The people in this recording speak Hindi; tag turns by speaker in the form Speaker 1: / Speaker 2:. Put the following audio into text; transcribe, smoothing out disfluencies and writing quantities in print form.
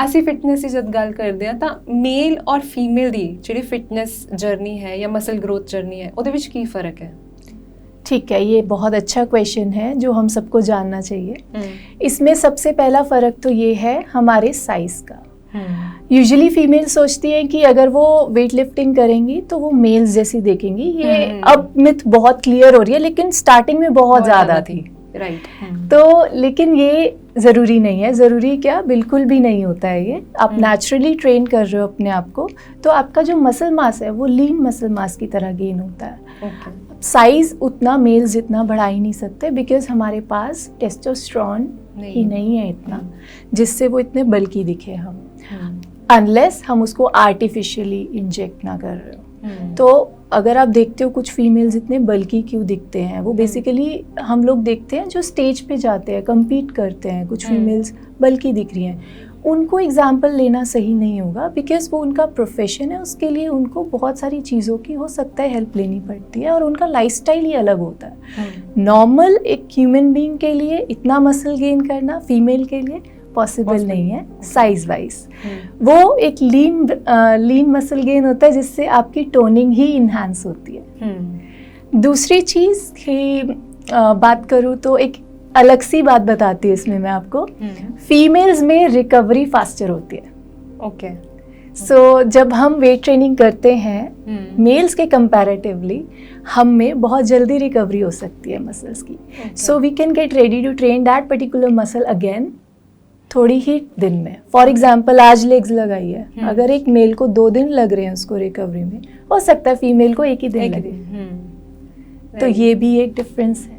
Speaker 1: ਅਸੀਂ ਫਿਟਨੈਸ ਦੀ ਜਦ ਗੱਲ ਕਰਦੇ ਆ ਤਾਂ ਮੇਲ ਔਰ ਫੀਮੇਲ ਦੀ ਜਿਹੜੀ ਫਿਟਨੈਸ ਜਰਨੀ ਹੈ ਜਾਂ ਮਸਲ ਗਰੋਥ ਜਰਨੀ ਹੈ ਉਹਦੇ ਵਿੱਚ ਕੀ ਫਰਕ ਹੈ?
Speaker 2: ठीक है, ये बहुत अच्छा क्वेश्चन है जो हम सबको जानना चाहिए। इसमें सबसे पहला फ़र्क तो ये है हमारे साइज़ का। यूजुअली फीमेल सोचती हैं कि अगर वो वेट लिफ्टिंग करेंगी तो वो मेल्स जैसी देखेंगी। ये अब मिथ बहुत क्लियर हो रही है, लेकिन स्टार्टिंग में बहुत ज़्यादा थी।
Speaker 1: राइट।
Speaker 2: तो लेकिन ये ज़रूरी नहीं है। ज़रूरी क्या, बिल्कुल भी नहीं होता है ये। आप नेचुरली ट्रेन कर रहे हो अपने आप को, तो आपका जो मसल मास है वो लीन मसल मास की तरह गेन होता है। साइज़ उतना मेल्स जितना बढ़ा ही नहीं सकते, बिकॉज हमारे पास टेस्टोस्टेरोन ही नहीं है इतना जिससे वो इतने बल्कि दिखे हम, अनलेस हम उसको आर्टिफिशियली इंजेक्ट ना कर रहे हो। तो अगर आप देखते हो कुछ फीमेल्स इतने बल्कि क्यों दिखते हैं, वो बेसिकली हम लोग देखते हैं जो स्टेज पे जाते हैं, compete करते हैं, कुछ फीमेल्स बल्कि दिख रही हैं, उनको एग्जाम्पल लेना सही नहीं होगा, बिकॉज वो उनका प्रोफेशन है। उसके लिए उनको बहुत सारी चीज़ों की हो सकता है हेल्प लेनी पड़ती है, और उनका लाइफस्टाइल ही अलग होता है। नॉर्मल एक ह्यूमन बीइंग के लिए इतना मसल गेन करना फीमेल के लिए पॉसिबल नहीं है साइज वाइज। वो एक लीन मसल गेन होता है जिससे आपकी टोनिंग ही इन्हांस होती है। दूसरी चीज़ की बात करूँ तो एक अलग सी बात बताती है इसमें मैं आपको। फीमेल्स में रिकवरी फास्टर होती है।
Speaker 1: ओके।
Speaker 2: सो जब हम वेट ट्रेनिंग करते हैं मेल्स के कंपैरेटिवली हम में बहुत जल्दी रिकवरी हो सकती है मसल्स की। So we can get ready to train that particular muscle again थोड़ी ही दिन में। फॉर एग्जाम्पल आज लेग्स लगाई है, अगर एक मेल को 2 दिन लग रहे हैं उसको रिकवरी में, हो सकता है फीमेल को 1 ही दिन लगे। तो ये भी एक डिफरेंस है।